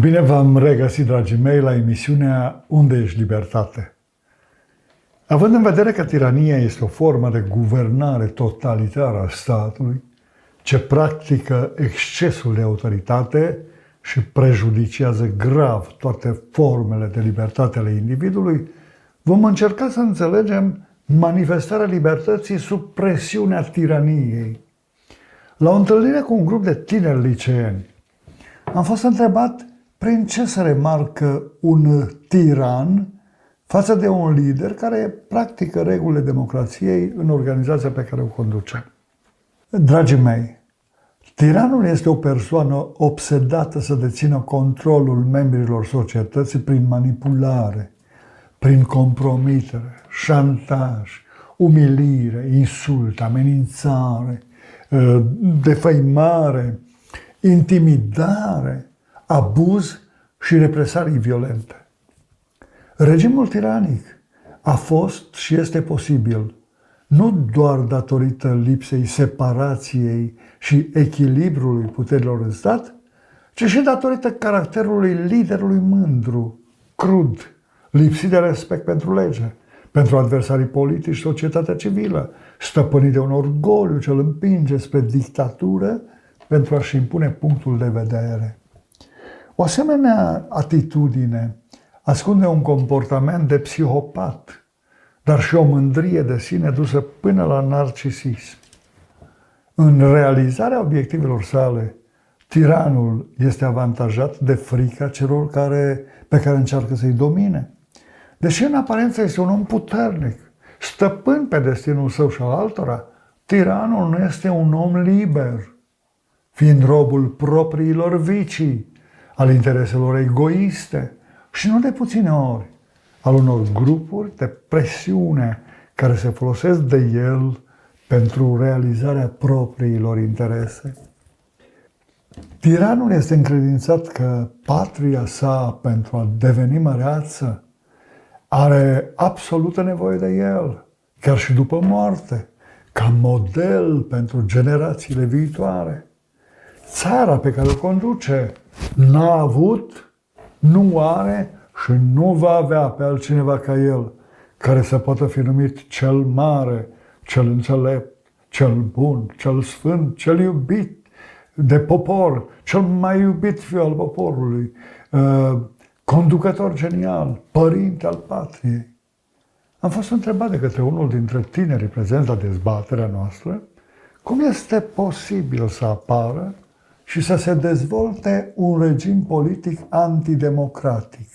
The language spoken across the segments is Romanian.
Bine v-am regăsit, dragii mei, la emisiunea Unde ești libertate? Având în vedere că tirania este o formă de guvernare totalitară a statului, ce practică excesul de autoritate și prejudiciază grav toate formele de libertate ale individului, vom încerca să înțelegem manifestarea libertății sub presiunea tiraniei. La o întâlnire cu un grup de tineri liceeni, am fost întrebat prin ce se remarcă un tiran față de un lider care practică regulile democrației în organizația pe care o conduce. Dragii mei, tiranul este o persoană obsedată să dețină controlul membrilor societății prin manipulare, prin compromitere, șantaj, umilire, insult, amenințare, defăimare, intimidare, abuz și represalii violente. Regimul tiranic a fost și este posibil nu doar datorită lipsei separației și echilibrului puterilor în stat, ci și datorită caracterului liderului mândru, crud, lipsit de respect pentru lege, pentru adversarii politici, societatea civilă, stăpânit de un orgoliu ce îl împinge spre dictatură pentru a-și impune punctul de vedere. O asemenea atitudine ascunde un comportament de psihopat, dar și o mândrie de sine dusă până la narcisism. În realizarea obiectivelor sale, tiranul este avantajat de frica celor pe care încearcă să-i domine. Deși în aparență este un om puternic, stăpân pe destinul său și al altora, tiranul nu este un om liber, fiind robul propriilor vicii, al intereselor egoiste și nu de puține ori al unor grupuri de presiune care se folosesc de el pentru realizarea propriilor interese. Tiranul este încredințat că patria sa, pentru a deveni măreață, are absolută nevoie de el, chiar și după moarte, ca model pentru generațiile viitoare. Țara pe care o conduce n-a avut, nu are și nu va avea pe altcineva ca el, care să poată fi numit cel mare, cel înțelept, cel bun, cel sfânt, cel iubit de popor, cel mai iubit fiu al poporului, conducător genial, părinte al patriei. Am fost întrebat de către unul dintre tinerii prezenți la dezbaterea noastră cum este posibil să apară și să se dezvolte un regim politic antidemocratic.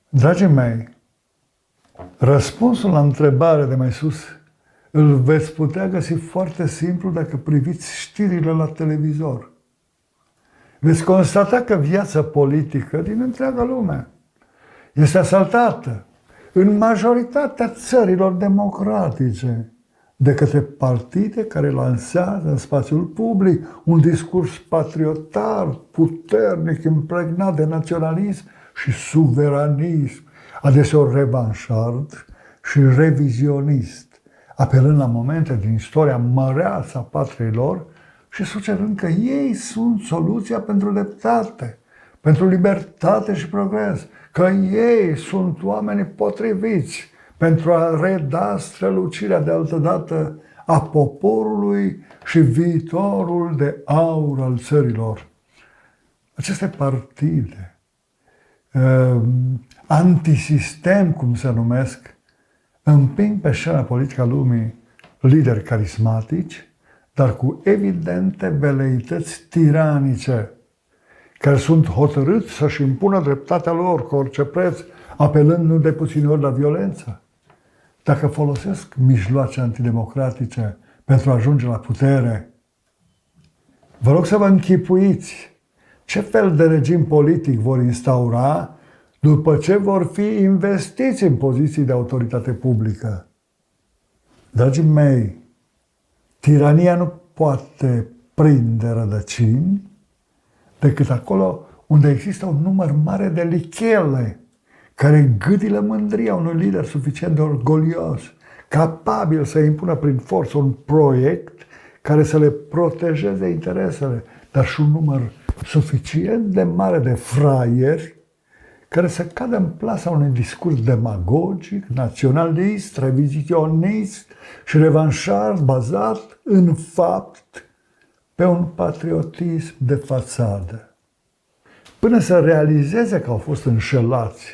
Dragii mei, răspunsul la întrebarea de mai sus îl veți putea găsi foarte simplu dacă priviți știrile la televizor. Veți constata că viața politică din întreaga lume este asaltată în majoritatea țărilor democratice de către partide care lansează în spațiul public un discurs patriotar, puternic, impregnat de naționalism și suveranism, adeseori revanșard și revizionist, apelând la momente din istoria măreață a patriei lor și sugerând că ei sunt soluția pentru dreptate, pentru libertate și progres, că ei sunt oamenii potriviți pentru a reda strălucirea de altădată a poporului și viitorul de aur al țărilor. Aceste partide, antisistem, cum se numesc, împing pe scena politică a lumii lideri carismatici, dar cu evidente veleități tiranice, care sunt hotărâți să-și impună dreptatea lor cu orice preț, apelând nu de puține ori la violență. Dacă folosesc mijloace antidemocratice pentru a ajunge la putere, vă rog să vă închipuiți ce fel de regim politic vor instaura după ce vor fi investiți în poziții de autoritate publică. Dragii mei, tirania nu poate prinde rădăcini decât acolo unde există un număr mare de lichele care gâdilă mândria unui lider suficient de orgolios, capabil să impună prin forță un proiect care să le protejeze interesele, dar și un număr suficient de mare de fraieri care să cadă în plasa unui discurs demagogic, naționalist, revizionist și revanșar bazat, în fapt, pe un patriotism de fațadă. Până să realizeze că au fost înșelați,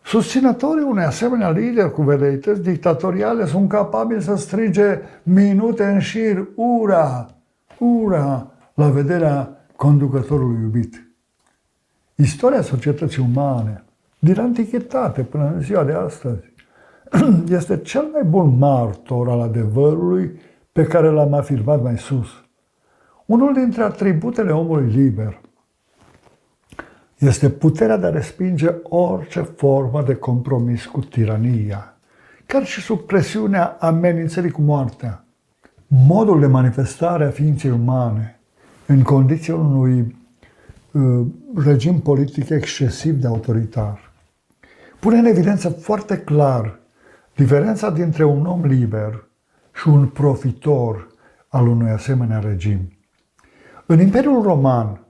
susținătorii unui asemenea lider cu veleități dictatoriale sunt capabili să strige minute în șir, ura, ura, la vederea conducătorului iubit. Istoria societății umane, din antichitate până în ziua de astăzi, este cel mai bun martor al adevărului pe care l-am afirmat mai sus. Unul dintre atributele omului liber este puterea de a respinge orice formă de compromis cu tirania, chiar și sub presiunea amenințării cu moartea. Modul de manifestare a ființei umane în condițiile unui regim politic excesiv de autoritar pune în evidență foarte clar diferența dintre un om liber și un profitor al unui asemenea regim. În Imperiul Roman,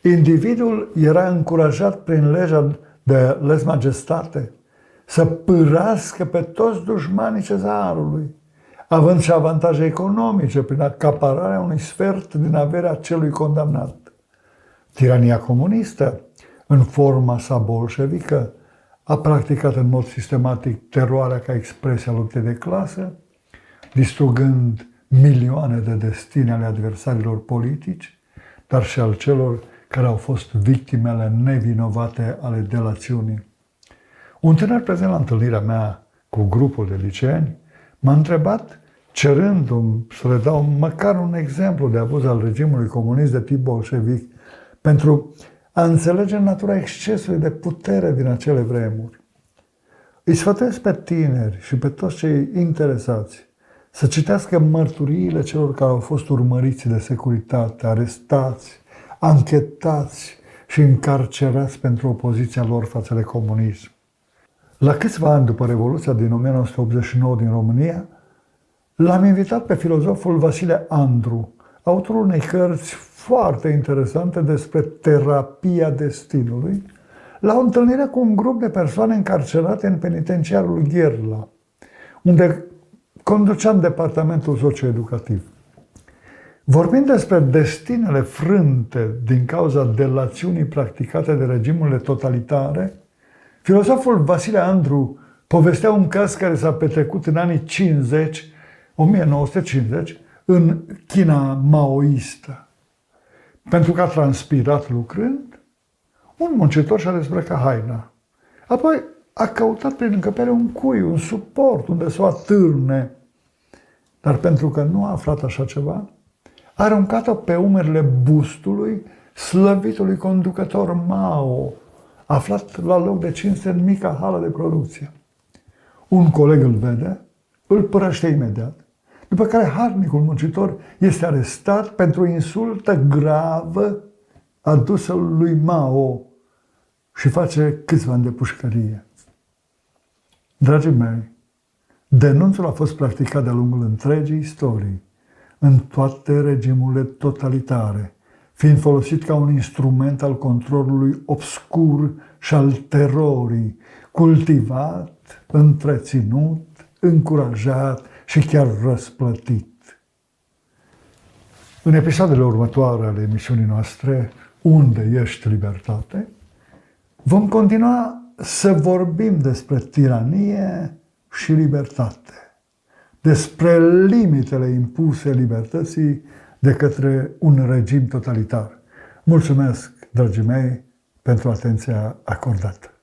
individul era încurajat prin legea de lez majestate să pârască pe toți dușmanii cezarului, având și avantaje economice prin acapararea unui sfert din averea celui condamnat. Tirania comunistă, în forma sa bolșevică, a practicat în mod sistematic teroarea ca expresia luptei de clasă, distrugând milioane de destine ale adversarilor politici, dar și al celor care au fost victimele nevinovate ale delațiunii. Un tânăr prezent la întâlnirea mea cu grupul de liceeni m-a întrebat, cerându-mi să le dau măcar un exemplu de abuz al regimului comunist de tip bolșevic, pentru a înțelege natura excesului de putere din acele vremuri. Îi sfătuiesc pe tineri și pe toți cei interesați să citească mărturiile celor care au fost urmăriți de securitate, arestați, anchetați și încarcerați pentru opoziția lor față de comunism. La câțiva ani după Revoluția din 1989 din România, l-am invitat pe filozoful Vasile Andru, autorul unei cărți foarte interesante despre terapia destinului, la o întâlnire cu un grup de persoane încarcerate în penitenciarul Gherla, unde conduceam departamentul socioeducativ. Vorbind despre destinele frânte din cauza delațiunii practicate de regimurile totalitare, filozoful Vasile Andru povestea un caz care s-a petrecut în anii 1950, în China maoistă. Pentru că a transpirat lucrând, un muncitor și-a dezbrăcat haina. Apoi a căutat prin încăpere un cui, un suport unde să o atârne. Dar pentru că nu a aflat așa ceva, a aruncat-o pe umerile bustului slăvitului conducător Mao, aflat la loc de cinste în mica hală de producție. Un coleg îl vede, îl părăște imediat, după care harnicul muncitor este arestat pentru insultă gravă adusă lui Mao și face câțiva ani de pușcărie. Dragii mei, denunțul a fost practicat de-a lungul întregii istorii, în toate regimurile totalitare, fiind folosit ca un instrument al controlului obscur și al terorii, cultivat, întreținut, încurajat și chiar răsplătit. În episoadele următoare ale emisiunii noastre, Unde ești, libertate?, vom continua să vorbim despre tiranie și libertate, despre limitele impuse libertății de către un regim totalitar. Mulțumesc, dragii mei, pentru atenția acordată.